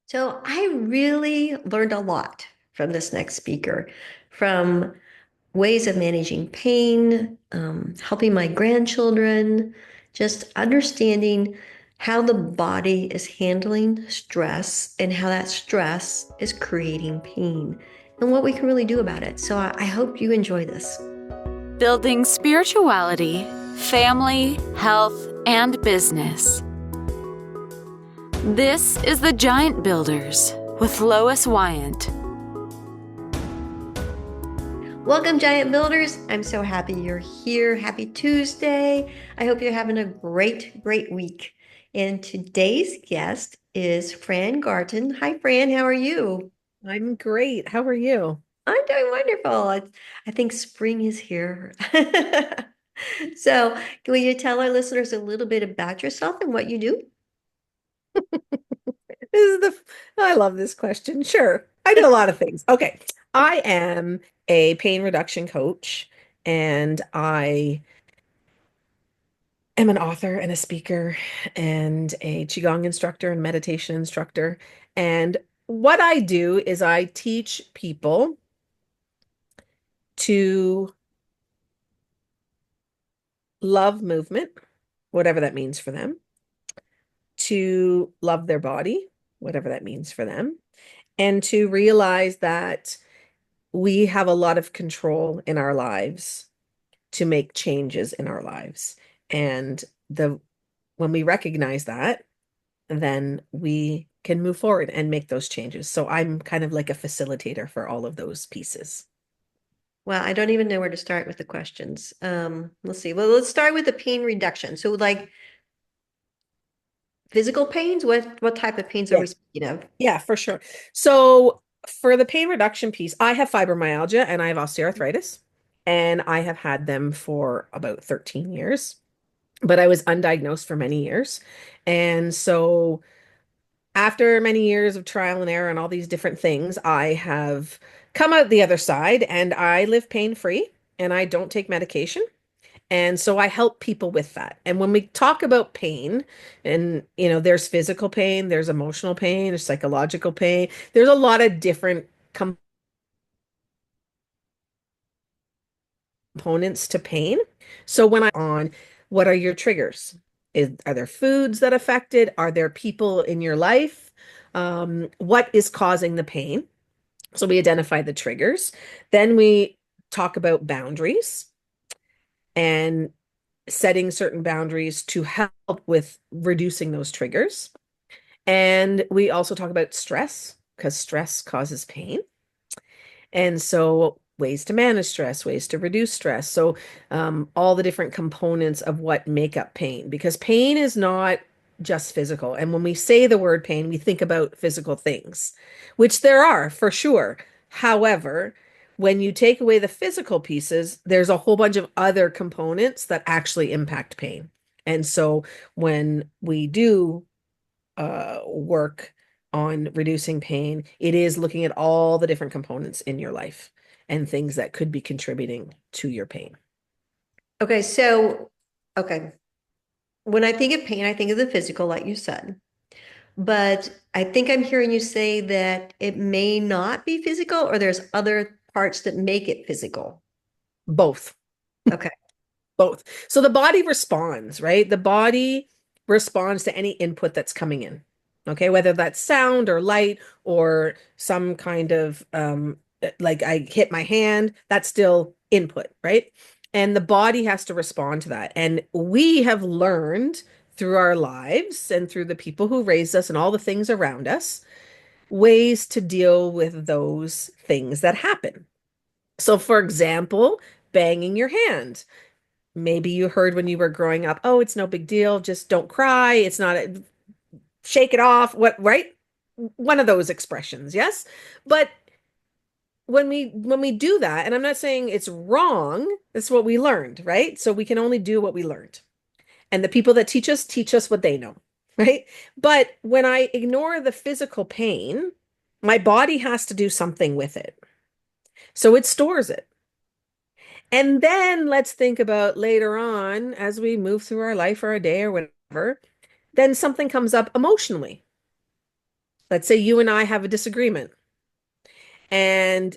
So I really learned a lot from this next speaker, from ways of managing pain, helping my grandchildren, just understanding how the body is handling stress and how that stress is creating pain and what we can really do about it. So I hope you enjoy this. Building spirituality, family, health, and business. This is the Giant Builders with Lois Wyant. Welcome, Giant Builders. I'm so happy you're here. Happy Tuesday. I hope you're having a great week. And today's guest is Fran Garten. Hi, Fran. How are you? I'm great. How are you? I'm doing wonderful. I think spring is here. So, will you tell our listeners a little bit about yourself and what you do? I love this question. Sure. I do a lot of things. Okay. I am a pain reduction coach and I am an author and a speaker and a Qigong instructor and meditation instructor. And what I do is I teach people to love movement, whatever that means for them, to love their body, whatever that means for them, and to realize that we have a lot of control in our lives to make changes in our lives. And the when we recognize that, then we can move forward and make those changes. So I'm kind of like a facilitator for all of those pieces. Well, I don't even know where to start with the questions. Let's see. Well, let's start with the pain reduction. So, like physical pains, what type of pains are Yeah. we speaking of? Yeah, for sure. So for the pain reduction piece, I have fibromyalgia and I have osteoarthritis, and I have had them for about 13 years, but I was undiagnosed for many years. And so after many years of trial and error and all these different things, I have come out the other side and I live pain-free and I don't take medication. And so I help people with that. And when we talk about pain, and there's physical pain, there's emotional pain, there's psychological pain, there's a lot of different components to pain. So when I'm on, what are your triggers? Are there foods that affect it? Are there people in your life? What is causing the pain? So we identify the triggers. Then we talk about boundaries and setting certain boundaries to help with reducing those triggers. And we also talk about stress because stress causes pain. And so ways to manage stress, ways to reduce stress. So all the different components of what make up pain, because pain is not just physical. And when we say the word pain, we think about physical things, which there are for sure. However, when you take away the physical pieces, there's a whole bunch of other components that actually impact pain. And so when we do work on reducing pain, it is looking at all the different components in your life and things that could be contributing to your pain. Okay, so okay. When I think of pain, I think of the physical, like you said. But I think I'm hearing you say that it may not be physical, or there's other parts that make it physical. Both, Okay. both. So the body responds, right? The body responds to any input that's coming in. Okay, whether that's sound or light or some kind of like I hit my hand, that's still input, right? And the body has to respond to that. And we have learned through our lives and through the people who raised us and all the things around us, ways to deal with those things that happen. So, for example, banging your hand. Maybe you heard when you were growing up, oh, it's no big deal, just don't cry. It's not shake it off. What, right? One of those expressions, yes? But when we do that, and I'm not saying it's wrong, that's what we learned, right? So we can only do what we learned. And the people that teach us what they know, right? But when I ignore the physical pain, my body has to do something with it. So it stores it. And then let's think about later on as we move through our life or a day or whatever, then something comes up emotionally. let's say you and I have a disagreement, and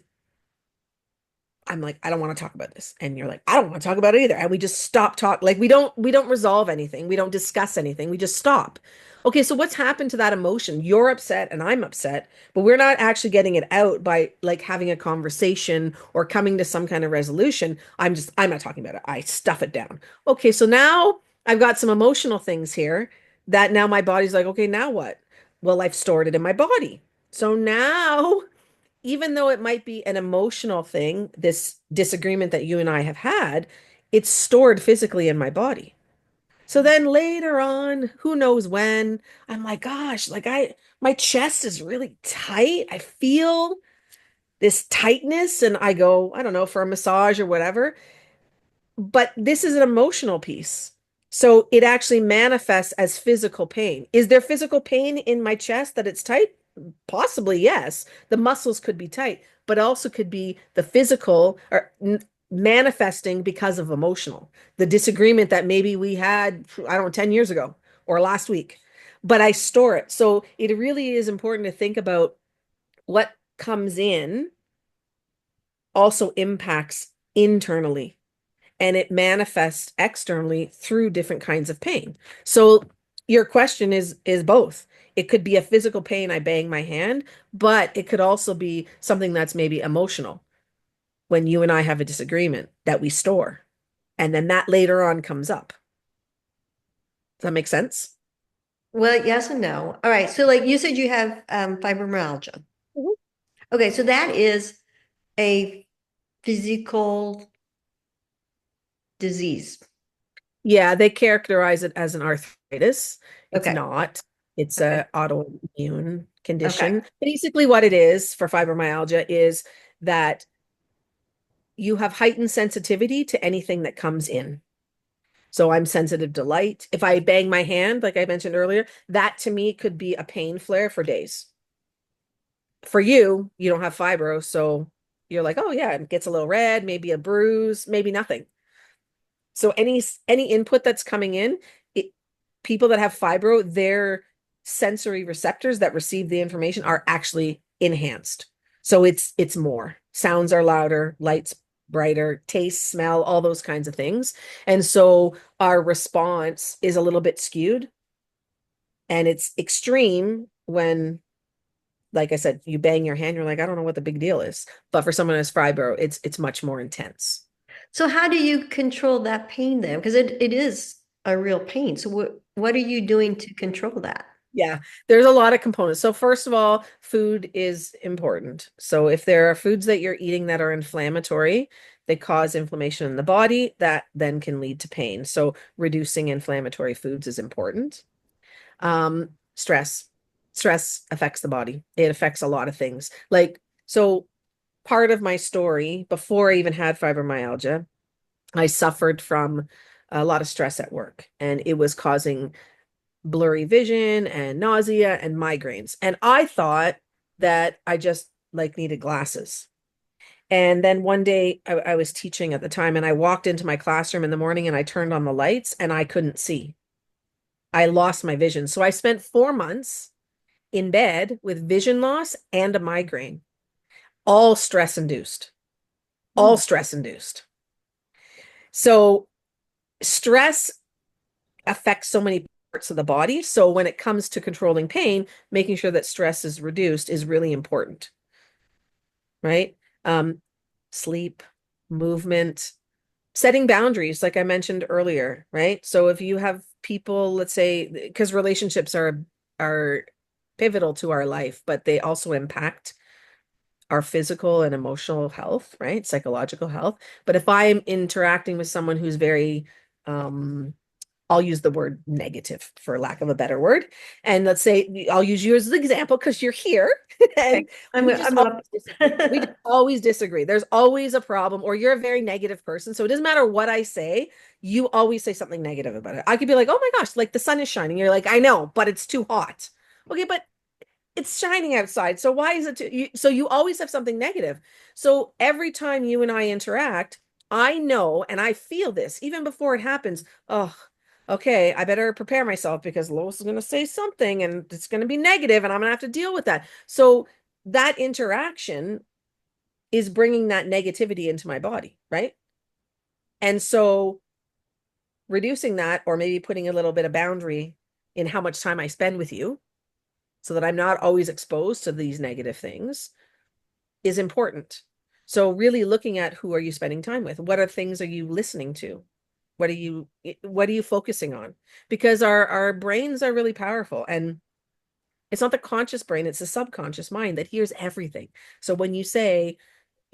I'm like, I don't want to talk about this. And you're like, I don't want to talk about it either. And we just stop talk. Like we don't resolve anything. We don't discuss anything. We just stop. Okay, so what's happened to that emotion? You're upset and I'm upset, but we're not actually getting it out by like having a conversation or coming to some kind of resolution. I'm not talking about it. I stuff it down. Okay, so now I've got some emotional things here that now my body's like, okay, now what? Well, I've stored it in my body. So now even though it might be an emotional thing, this disagreement that you and I have had, it's stored physically in my body. So then later on, who knows when, I'm like, gosh, my chest is really tight. I feel this tightness and I go, I don't know, for a massage or whatever. But this is an emotional piece. So it actually manifests as physical pain. Is there physical pain in my chest that it's tight? Possibly, yes. The muscles could be tight, but also could be the physical or manifesting because of emotional. The disagreement that maybe we had, I don't know, 10 years ago or last week, but I store it. So it really is important to think about what comes in also impacts internally and it manifests externally through different kinds of pain. So your question is both. It could be a physical pain, I bang my hand, but it could also be something that's maybe emotional when you and I have a disagreement that we store. And then that later on comes up. Does that make sense? Well, yes and no. All right. So like you said, you have fibromyalgia. Mhm. Okay. So that is a physical disease. Yeah, they characterize it as an arthritis. It's Okay. not. It's Okay. a autoimmune Okay. condition. Basically, what it is for fibromyalgia is that you have heightened sensitivity to anything that comes in. So I'm sensitive to light. If I bang my hand, like I mentioned earlier, that to me could be a pain flare for days. For you, you don't have fibro, so you're like, oh yeah, it gets a little red, maybe a bruise, maybe nothing. So any input that's coming in, it, people that have fibro, their sensory receptors that receive the information are actually enhanced. So it's more. Sounds are louder, lights brighter, taste, smell, all those kinds of things. And so our response is a little bit skewed and it's extreme when, like I said, you bang your hand, you're like, I don't know what the big deal is. But for someone who has fibro, it's much more intense. So how do you control that pain then? Because it is a real pain. So what are you doing to control that? Yeah, there's a lot of components. So first of all, food is important. So if there are foods that you're eating that are inflammatory, they cause inflammation in the body, that then can lead to pain. So reducing inflammatory foods is important. Stress. Stress affects the body. It affects a lot of things. Like, so part of my story, before I even had fibromyalgia, I suffered from a lot of stress at work, and it was causing blurry vision and nausea and migraines. And I thought that I just like needed glasses. And then one day I was teaching at the time and I walked into my classroom in the morning and I turned on the lights and I couldn't see. I lost my vision. So I spent 4 months in bed with vision loss and a migraine, all stress induced, all Hmm. stress induced. So stress affects so many parts of the body. So when it comes to controlling pain, making sure that stress is reduced is really important, right? Um, Sleep, movement, setting boundaries, like I mentioned earlier, right? So if you have people, let's say, because relationships are pivotal to our life, but they also impact our physical and emotional health, right? Psychological health. But if I'm interacting with someone who's very I'll use the word negative for lack of a better word. And let's say I'll use you as an example because you're here Okay. and we just I'm always up. disagree. We just always disagree. There's always a problem, or you're a very negative person. So it doesn't matter what I say, you always say something negative about it. I could be like, oh my gosh, like the sun is shining. You're like, I know, but it's too hot. Okay, but it's shining outside. So why is it so you always have something negative. So every time you and I interact, I know and I feel this even before it happens. Oh, okay, I better prepare myself because Lois is going to say something and it's going to be negative and I'm going to have to deal with that. So that interaction is bringing that negativity into my body, right? And so reducing that, or maybe putting a little bit of boundary in how much time I spend with you so that I'm not always exposed to these negative things, is important. So really looking at, who are you spending time with? What are things are you listening to? What are you focusing on? Because our brains are really powerful, and it's not the conscious brain, it's the subconscious mind that hears everything. So when you say,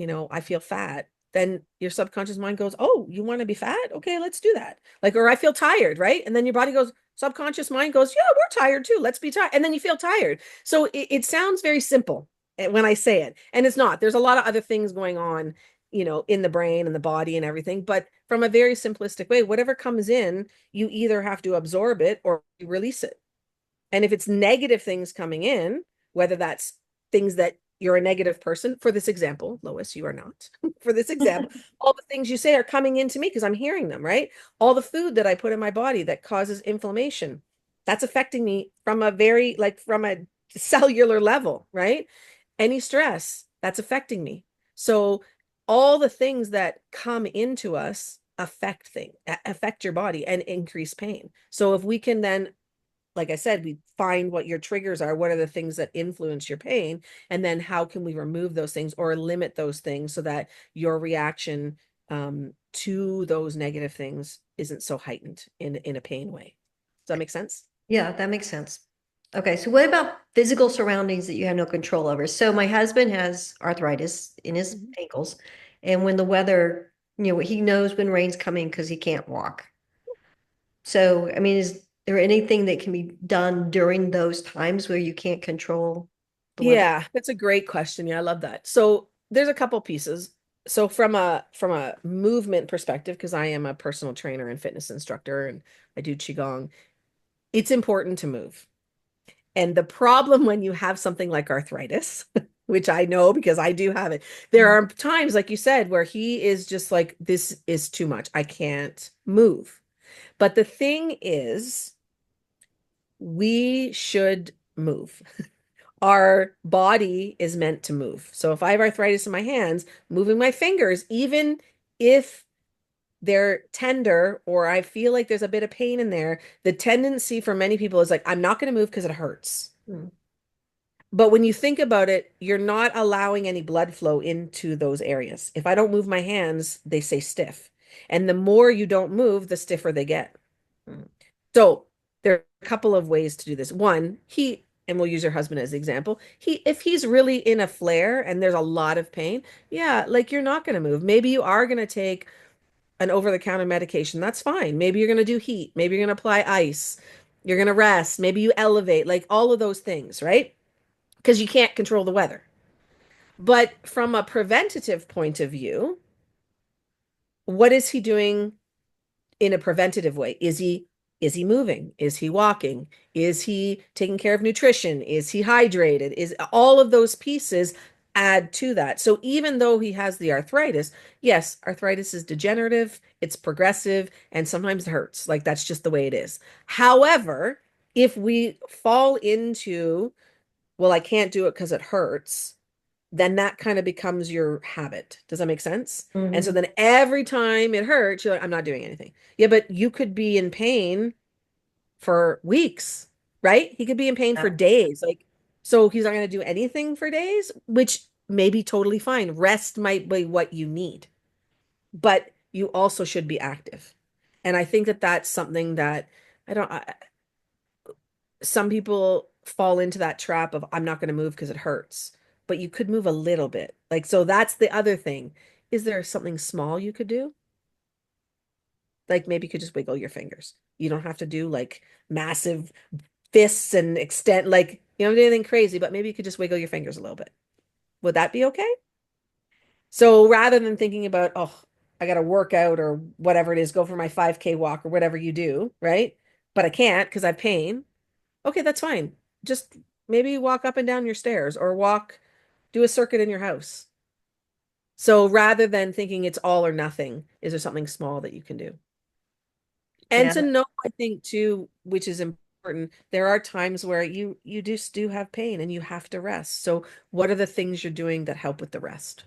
I feel fat, then your subconscious mind goes, oh, you want to be fat? Okay, let's do that. Like, or I feel tired, right? And then your body goes, subconscious mind goes, yeah, we're tired too. Let's be tired. And then you feel tired. So it sounds very simple when I say it. And it's not. There's a lot of other things going on, in the brain and the body and everything. But from a very simplistic way, whatever comes in, you either have to absorb it or release it. And if it's negative things coming in, whether that's things that you're a negative person, for this example, Lois, you are not. For this example, all the things you say are coming into me because I'm hearing them, right? All the food that I put in my body that causes inflammation, that's affecting me from a from a cellular level, right? Any stress, that's affecting me. So all the things that come into us affect your body and increase pain. So if we can then, like I said, we find what your triggers are. What are the things that influence your pain? And then how can we remove those things or limit those things so that your reaction to those negative things isn't so heightened in a pain way? Does that make sense? Yeah, that makes sense. Okay, so what about physical surroundings that you have no control over? So my husband has arthritis in his Mhm. ankles, and when the weather, he knows when rain's coming because he can't walk. So, I mean, is there anything that can be done during those times where you can't control the weather? Yeah, that's a great question. Yeah, I love that. So there's a couple pieces. So from a movement perspective, because I am a personal trainer and fitness instructor and I do qigong, it's important to move. And the problem when you have something like arthritis, which I know because I do have it, there are times, like you said, where he is just like, this is too much. I can't move. But the thing is, we should move. Our body is meant to move. So if I have arthritis in my hands, moving my fingers, even if they're tender or I feel like there's a bit of pain in there, the tendency for many people is like, I'm not going to move because it hurts. Mm. But when you think about it, you're not allowing any blood flow into those areas. If I don't move my hands, they stay stiff. And the more you don't move, the stiffer they get. Mm. So there are a couple of ways to do this. One, and we'll use your husband as the example, if he's really in a flare and there's a lot of pain, yeah, like you're not going to move. Maybe you are going to take an over-the-counter medication. That's fine. Maybe you're going to do heat. Maybe you're going to apply ice. You're going to rest. Maybe you elevate, like all of those things, right? Because you can't control the weather. But from a preventative point of view, what is he doing in a preventative way? Is he moving? Is he walking? Is he taking care of nutrition? Is he hydrated? Is all of those pieces add to that. So even though he has the arthritis, yes, arthritis is degenerative, it's progressive, and sometimes it hurts. Like that's just the way it is. However, if we fall into, well, I can't do it because it hurts, then that kind of becomes your habit. Does that make sense? And so Mhm. then every time it hurts, you're like, I'm not doing anything. Yeah, but you could be in pain for weeks, right? He could be in pain for Yeah. days. Like, so he's not going to do anything for days, which may be totally fine. Rest might be what you need, but you also should be active. And I think that that's something that I don't, I, some people fall into that trap of I'm not going to move because it hurts, but you could move a little bit. Like, so that's the other thing. Is there something small you could do? Like maybe you could just wiggle your fingers. You don't have to do like massive fists and extend, like, you don't do anything crazy, but maybe you could just wiggle your fingers a little bit. Would that be okay? So rather than thinking about, oh, I got to work out or whatever it is, go for my 5K walk or whatever you do, right? But I can't because I have pain. Okay, that's fine. Just maybe walk up and down your stairs or do a circuit in your house. So rather than thinking it's all or nothing, is there something small that you can do? And Yeah. to know, I think too, which is important, there are times where you just do have pain and you have to rest. So what are the things you're doing that help with the rest?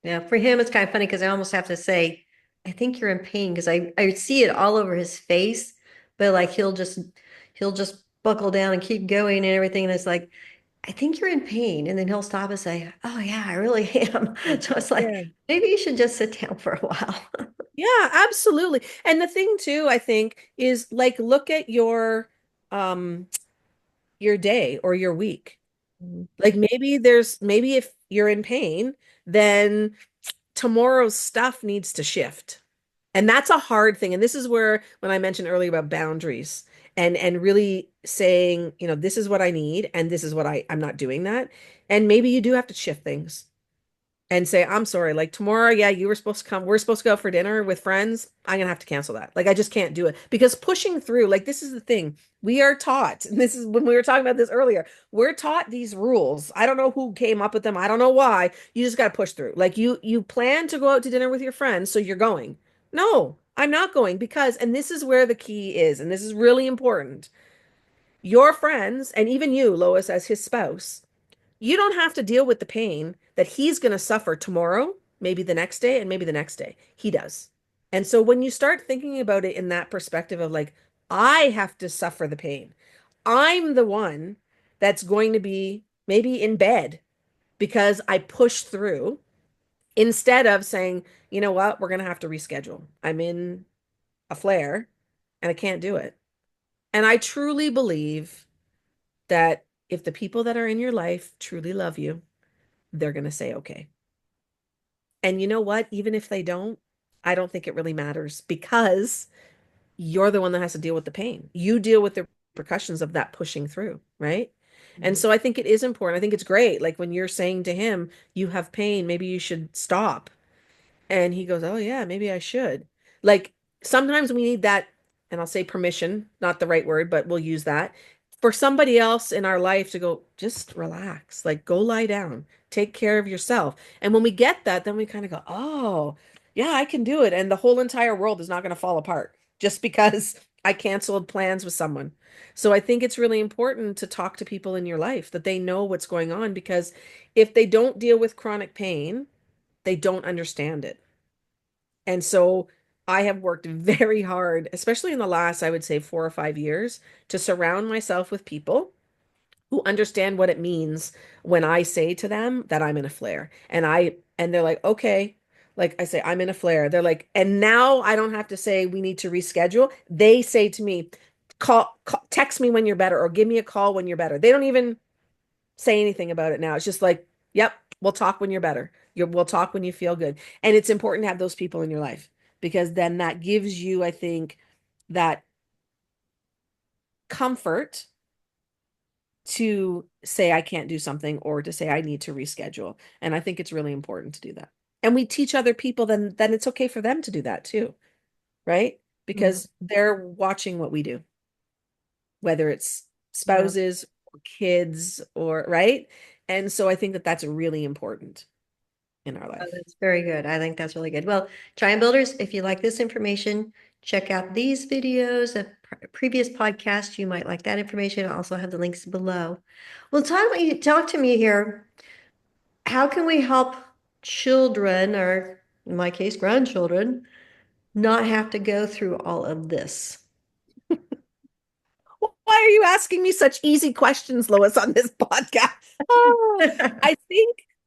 Yeah. For him, it's kind of funny because I almost have to say, I think you're in pain because I see it all over his face, but like he'll just buckle down and keep going and everything. And it's like, I think you're in pain. And then he'll stop and say, oh yeah, I really am. So it's like, Yeah. maybe you should just sit down for a while. Yeah, absolutely. And the thing too, I think, is like look at um your day or your week. Mhm. Like maybe if you're in pain, then tomorrow's stuff needs to shift. And that's a hard thing. And this is where when I mentioned earlier about boundaries and really saying, this is what I need and this is what I'm not doing that. And maybe you do have to shift things and say, I'm sorry, like tomorrow, yeah, you were supposed to come. We're supposed to go out for dinner with friends. I'm gonna have to cancel that. Like I just can't do it because pushing through, like this is the thing. We are taught, and this is when we were talking about this earlier. We're taught these rules. I don't know who came up with them. I don't know why. You just got to push through. Like you plan to go out to dinner with your friends, so you're going. No, I'm not going because, and this is where the key is, and this is really important. Your friends, and even you, Lois, as his spouse, you don't have to deal with the pain that he's going to suffer tomorrow, maybe the next day, and maybe the next day. He does. And so when you start thinking about it in that perspective of like, I have to suffer the pain, I'm the one that's going to be maybe in bed because I pushed through instead of saying, you know what, we're going to have to reschedule. I'm in a flare and I can't do it. And I truly believe that if the people that are in your life truly love you, they're going to say, okay. And you know what? Even if they don't, I don't think it really matters because you're the one that has to deal with the pain. You deal with the repercussions of that pushing through, right? And Mhm. so I think it is important. I think it's great. Like when you're saying to him, you have pain, maybe you should stop. And he goes, oh, yeah, maybe I should. Like sometimes we need that, and I'll say permission, not the right word, but we'll use that for somebody else in our life to go, just relax, like go lie down, take care of yourself. And when we get that, then we kind of go, oh, yeah, I can do it. And the whole entire world is not going to fall apart just because I canceled plans with someone. So I think it's really important to talk to people in your life that they know what's going on because if they don't deal with chronic pain, they don't understand it. And so I have worked very hard, especially in the last, I would say 4 or 5 years, to surround myself with people who understand what it means when I say to them that I'm in a flare. And they're like, okay. Like I say, I'm in a flare. They're like, and now I don't have to say we need to reschedule. They say to me, text me when you're better or give me a call when you're better. They don't even say anything about it now. It's just like, yep, we'll talk when you're better. We'll talk when you feel good. And it's important to have those people in your life because then that gives you, I think, that comfort to say I can't do something or to say I need to reschedule. And I think it's really important to do that. And we teach other people then it's okay for them to do that too, right? Mhm. Because they're watching what we do, whether it's Yeah. spouses or kids or right? And so I think that that's really important in our Oh, life. that's very good. I think that's really good. Well, Giant Builders, if you like this information, check out these videos of previous podcasts. You might like that information. I also have the links below. Well, talk to me here. How can we help children, or in my case, grandchildren, not have to go through all of this? Why are you asking me such easy questions, Lois, on this podcast? Oh,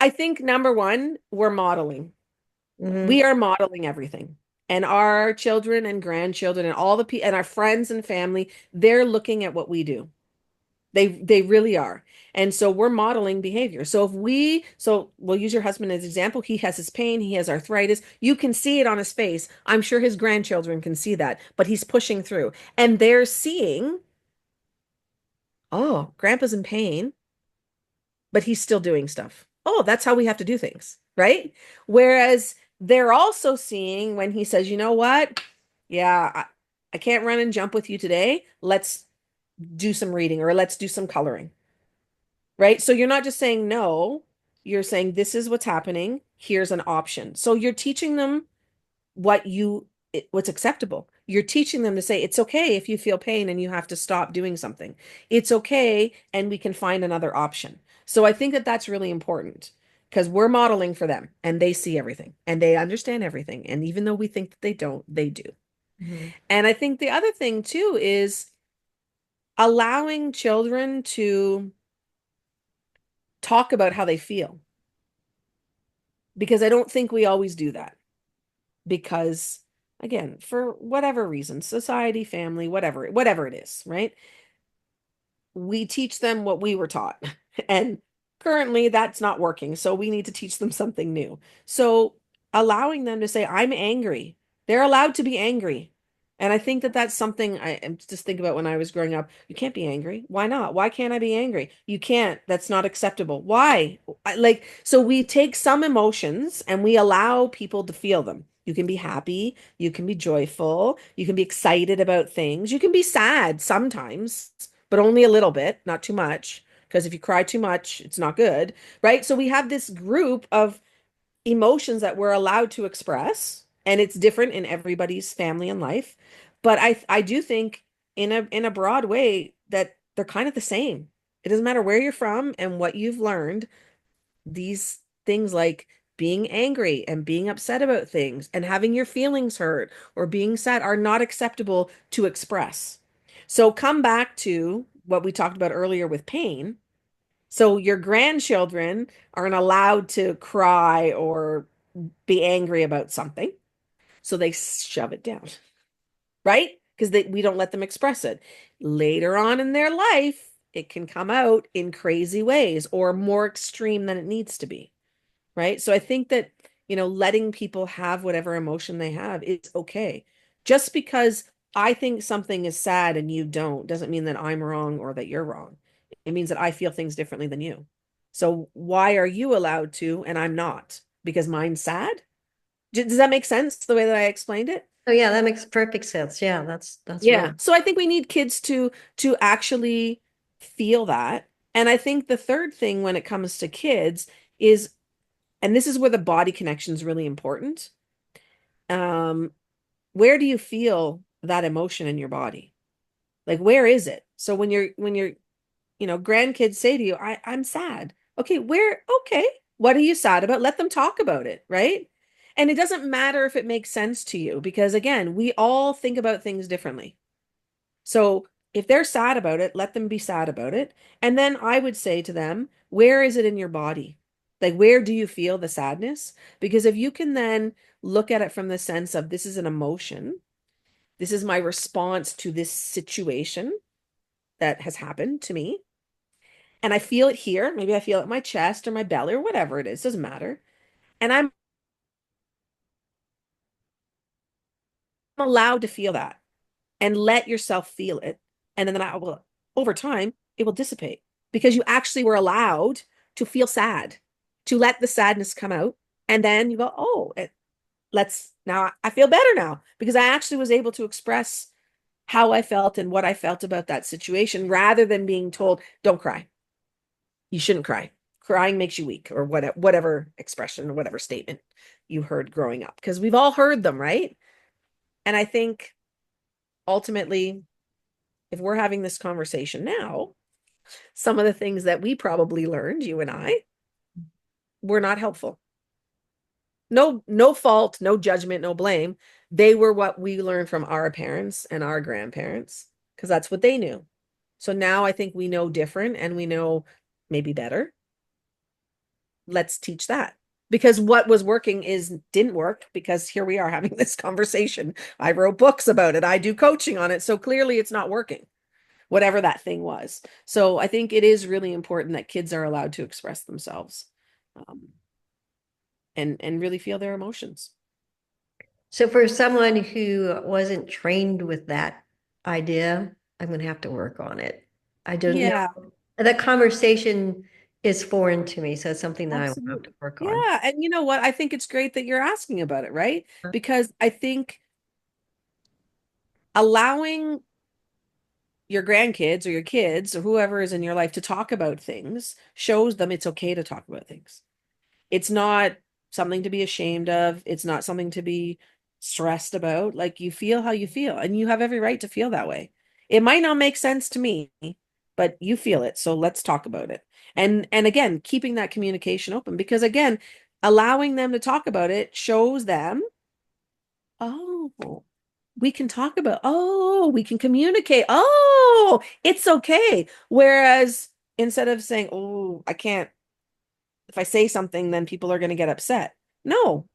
I think number one, we're modeling. Hmm. We are modeling everything. And our children and grandchildren and all the people and our friends and family, they're looking at what we do. They really are. And so we're modeling behavior. So we'll use your husband as example. He has his pain, he has arthritis. You can see it on his face. I'm sure his grandchildren can see that, but he's pushing through. And they're seeing, oh, grandpa's in pain, but he's still doing stuff. Oh, that's how we have to do things, right? Whereas they're also seeing when he says, you know what? Yeah, I can't run and jump with you today. Let's do some reading or let's do some coloring, right? So you're not just saying no, you're saying this is what's happening. Here's an option. So you're teaching them what's acceptable. you're teaching them to say, it's okay if you feel pain and you have to stop doing something. It's okay, and we can find another option. So I think that that's really important because we're modeling for them and they see everything and they understand everything. And even though we think that they don't, they do. Mhm. And I think the other thing too is allowing children to talk about how they feel, because I don't think we always do that. Because again, for whatever reason, society, family, whatever it is, right? We teach them what we were taught. And currently that's not working. So we need to teach them something new. So allowing them to say, I'm angry. They're allowed to be angry. And I think that that's something I just think about when I was growing up. You can't be angry. Why not? Why can't I be angry? You can't. That's not acceptable. Why? So we take some emotions and we allow people to feel them. You can be happy. You can be joyful. You can be excited about things. You can be sad sometimes, but only a little bit, not too much. Because if you cry too much, it's not good, right? So we have this group of emotions that we're allowed to express, and it's different in everybody's family and life. But I do think in a broad way that they're kind of the same. It doesn't matter where you're from and what you've learned. These things like being angry and being upset about things and having your feelings hurt or being sad are not acceptable to express. So come back to what we talked about earlier with pain. So your grandchildren aren't allowed to cry or be angry about something. So they shove it down, right? Because we don't let them express it. Later on in their life, it can come out in crazy ways or more extreme than it needs to be, right? So I think that, letting people have whatever emotion they have is okay. Just because I think something is sad and you don't doesn't mean that I'm wrong or that you're wrong. It means that I feel things differently than you. So why are you allowed to and I'm not? Because mine's sad? Does that make sense the way that I explained it? Oh yeah, that makes perfect sense. Yeah, that's Yeah. really. So I think we need kids to actually feel that. And I think the third thing when it comes to kids is, and this is where the body connection is really important. Um, where do you feel that emotion in your body? Like, where is it? So when your grandkids say to you, I'm sad. Okay, what are you sad about? Let them talk about it, right? And it doesn't matter if it makes sense to you, because again, we all think about things differently. So if they're sad about it, let them be sad about it. And then I would say to them, where is it in your body? Like, where do you feel the sadness? Because if you can then look at it from the sense of, this is an emotion, this is my response to this situation that has happened to me. And I feel it here. Maybe I feel it in my chest or my belly or whatever it is, doesn't matter. And I'm allowed to feel that, and let yourself feel it. And then I will, over time, it will dissipate because you actually were allowed to feel sad, to let the sadness come out. And then you go, oh, now I feel better now because I actually was able to express how I felt and what I felt about that situation rather than being told, don't cry. You shouldn't cry. Crying makes you weak, or whatever expression or whatever statement you heard growing up, because we've all heard them, right? And I think ultimately, if we're having this conversation now, some of the things that we probably learned, you and I, were not helpful. No fault, no judgment, no blame. They were what we learned from our parents and our grandparents because that's what they knew. So now I think we know different and we know maybe better. Let's teach that. Because what was working didn't work, because here we are having this conversation. I wrote books about it. I do coaching on it. So clearly it's not working, whatever that thing was. So I think it is really important that kids are allowed to express themselves, um, and really feel their emotions. So for someone who wasn't trained with that idea, I'm going to have to work on it. I don't know. Yeah, The conversation is foreign to me, so it's something that I will have to absolutely. work on. Yeah. And you know what? I think it's great that you're asking about it, right? Because I think allowing your grandkids or your kids or whoever is in your life to talk about things shows them it's okay to talk about things. It's not something to be ashamed of. It's not something to be stressed about. Like you feel how you feel, and you have every right to feel that way. It might not make sense to me, but you feel it. So let's talk about it. And again, keeping that communication open because again, allowing them to talk about it shows them, oh, we can talk about, oh, we can communicate. Oh, it's okay. Whereas instead of saying, oh, I can't, if I say something, then people are going to get upset. No,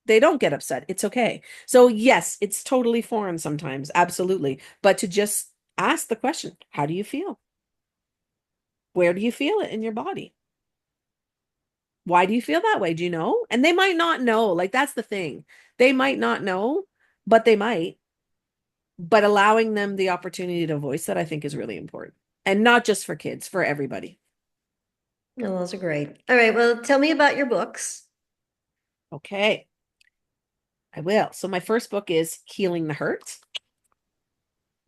they don't get upset. It's okay. So, yes, it's totally foreign sometimes. Absolutely. But to just ask the question, how do you feel? Where do you feel it in your body? Why do you feel that way? Do you know? And they might not know. Like, that's the thing. They might not know, but they might. But allowing them the opportunity to voice that, I think, is really important. And not just for kids, for everybody. No, those are great. All right. Well, tell me about your books. Okay, I will. So, my first book is Healing the Hurt.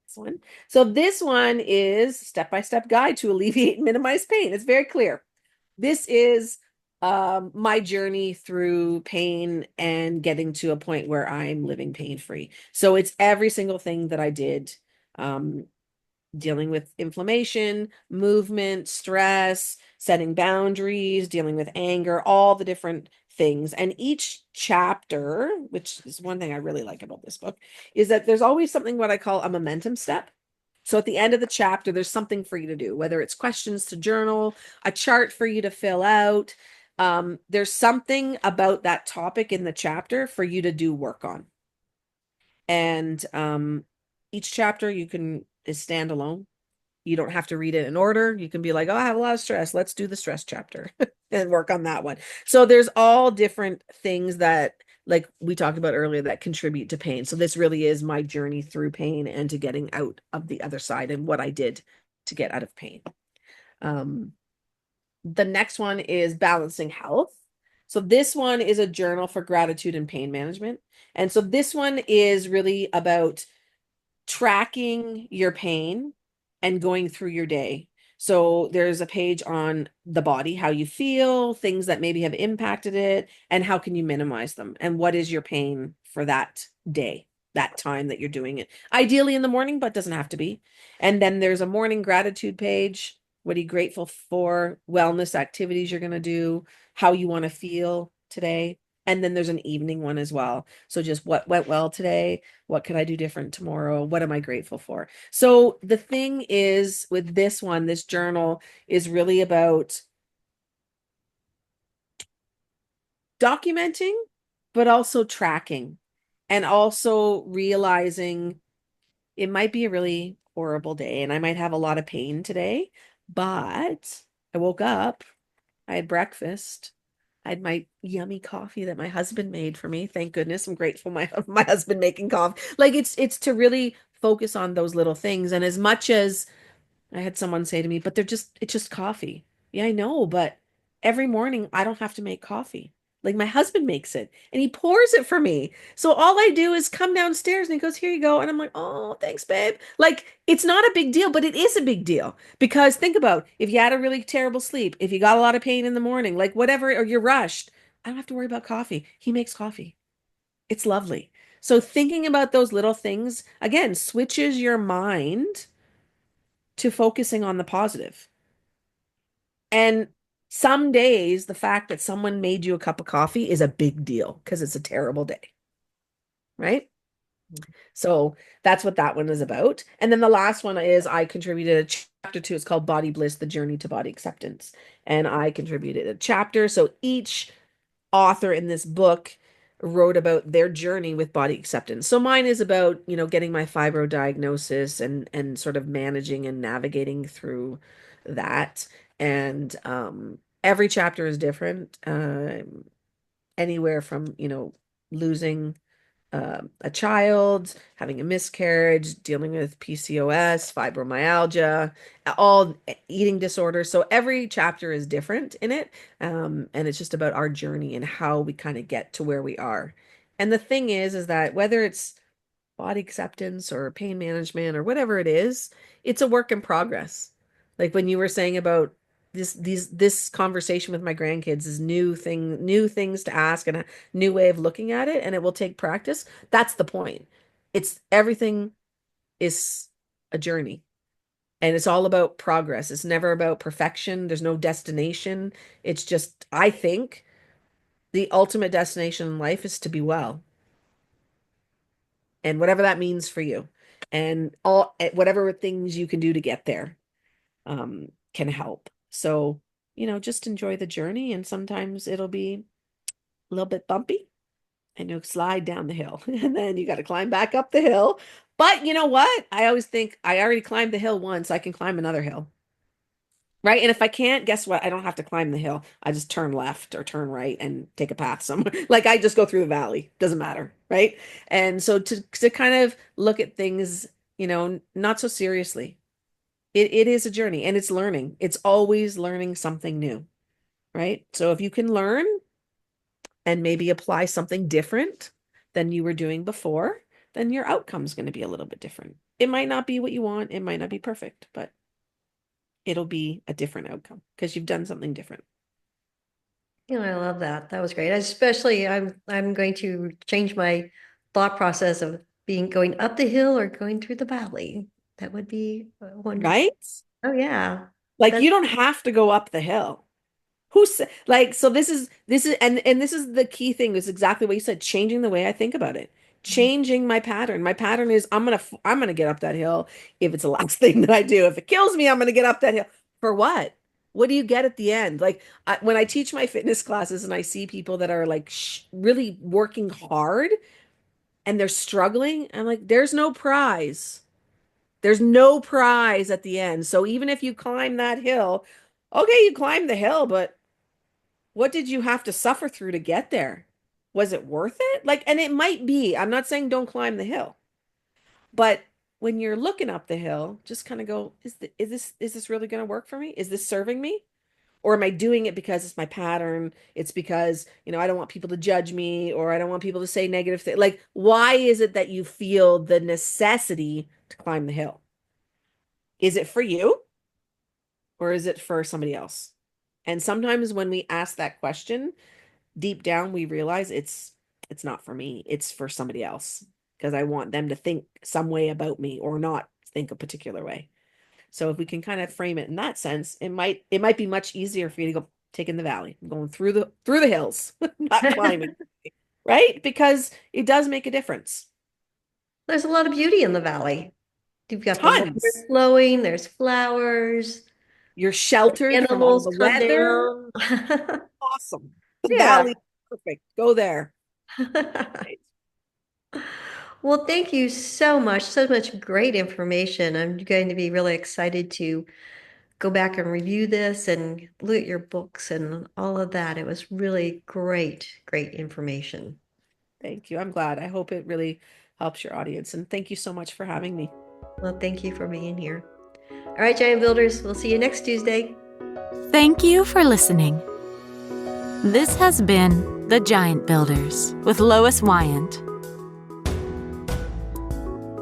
This one. So, this one is step-by-step guide to alleviate and minimize pain. It's very clear. This is my journey through pain and getting to a point where I'm living pain-free. So it's every single thing that I did, um, dealing with inflammation, movement, stress, setting boundaries, dealing with anger, all the different things. And each chapter, which is one thing I really like about this book, is that there's always something what I call a momentum step. So at the end of the chapter, there's something for you to do, whether it's questions to journal, a chart for you to fill out. There's something about that topic in the chapter for you to do work on. And each chapter you can is standalone. You don't have to read it in order. You can be like, oh, I have a lot of stress. Let's do the stress chapter and work on that one. So there's all different things that, like we talked about earlier, that contribute to pain. So this really is my journey through pain and to getting out of the other side and what I did to get out of pain. Um, the next one is balancing health. So this one is a journal for gratitude and pain management. And so this one is really about tracking your pain and going through your day. So there's a page on the body, how you feel, things that maybe have impacted it, and how can you minimize them? And what is your pain for that day, that time that you're doing it? Ideally in the morning, but doesn't have to be. And then there's a morning gratitude page. What are you grateful for? Wellness activities you're going to do, how you want to feel today. And then there's an evening one as well. So just what went well today? What could I do different tomorrow? What am I grateful for? So the thing is with this one, this journal is really about documenting, but also tracking and also realizing it might be a really horrible day and I might have a lot of pain today, but I woke up, I had breakfast. I had my yummy coffee that my husband made for me. Thank goodness. I'm grateful my husband making coffee. Like it's to really focus on those little things. And as much as I had someone say to me, but it's just coffee. Yeah, I know, but every morning I don't have to make coffee. Like my husband makes it and he pours it for me. So all I do is come downstairs and he goes, "Here you go." And I'm like, "Oh, thanks, babe." Like it's not a big deal, but it is a big deal because think about if you had a really terrible sleep, if you got a lot of pain in the morning, like whatever, or you're rushed, I don't have to worry about coffee. He makes coffee. It's lovely. So thinking about those little things again switches your mind to focusing on the positive. And some days, the fact that someone made you a cup of coffee is a big deal because it's a terrible day, right? So that's what that one is about. And then the last one is I contributed a chapter to, it's called Body Bliss, The Journey to Body Acceptance. And I contributed a chapter. So each author in this book wrote about their journey with body acceptance. So mine is about, getting my fibro diagnosis and sort of managing and navigating through that. And every chapter is different. Anywhere from, losing a child, having a miscarriage, dealing with PCOS, fibromyalgia, all eating disorders. So every chapter is different in it. And it's just about our journey and how we kind of get to where we are. And the thing is that whether it's body acceptance or pain management or whatever it is, it's a work in progress. Like when you were saying about this conversation with my grandkids is new things to ask and a new way of looking at it, and it will take practice. That's the point. It's everything is a journey, and it's all about progress. It's never about perfection. There's no destination. It's just, I think the ultimate destination in life is to be well, and whatever that means for you, and all whatever things you can do to get there can help. So, just enjoy the journey, and sometimes it'll be a little bit bumpy and you'll slide down the hill and then you got to climb back up the hill. But you know what? I always think I already climbed the hill once, I can climb another hill. Right. And if I can't, guess what? I don't have to climb the hill. I just turn left or turn right and take a path somewhere. Like I just go through the valley. Doesn't matter. Right. And so to kind of look at things, not so seriously. It is a journey, and it's learning. It's always learning something new. Right. So if you can learn and maybe apply something different than you were doing before, then your outcome's going to be a little bit different. It might not be what you want. It might not be perfect, but it'll be a different outcome because you've done something different. I love that. That was great. Especially, I'm going to change my thought process of going up the hill or going through the valley. That would be wonderful. Right? Oh yeah. Like That, you don't have to go up the hill. Who said, like, so this is and this is the key thing, is exactly what you said, changing the way I think about it. Changing my pattern. My pattern is I'm gonna get up that hill if it's the last thing that I do. If it kills me, I'm gonna get up that hill. For what? What do you get at the end? Like when I teach my fitness classes and I see people that are like really working hard and they're struggling, I'm like, there's no prize. There's no prize at the end. So even if you climb that hill, okay, you climbed the hill, but what did you have to suffer through to get there? Was it worth it? Like, and it might be. I'm not saying don't climb the hill, but when you're looking up the hill, just kind of go, is this really going to work for me? Is this serving me? Or am I doing it because it's my pattern? It's because, I don't want people to judge me, or I don't want people to say negative things. Like, why is it that you feel the necessity to climb the hill? Is it for you, or is it for somebody else? And sometimes when we ask that question, deep down we realize it's not for me, it's for somebody else, because I want them to think some way about me or not think a particular way. So if we can kind of frame it in that sense, it might be much easier for you to go taking the valley, going through the hills, not climbing, right? Because it does make a difference. there's a lot of beauty in the valley. You've got the water Tons. flowing, there's flowers, You're sheltered from all animals the come weather. down. Awesome. The Yeah. valley, perfect. Go there. Well, thank you so much. So much great information. I'm going to be really excited to go back and review this and look at your books and all of that. It was really great, great information. Thank you. I'm glad. I hope it really helps your audience. And thank you so much for having me. Well, thank you for being here. All right, Giant Builders, we'll see you next Tuesday. Thank you for listening. This has been The Giant Builders with Lois Wyant.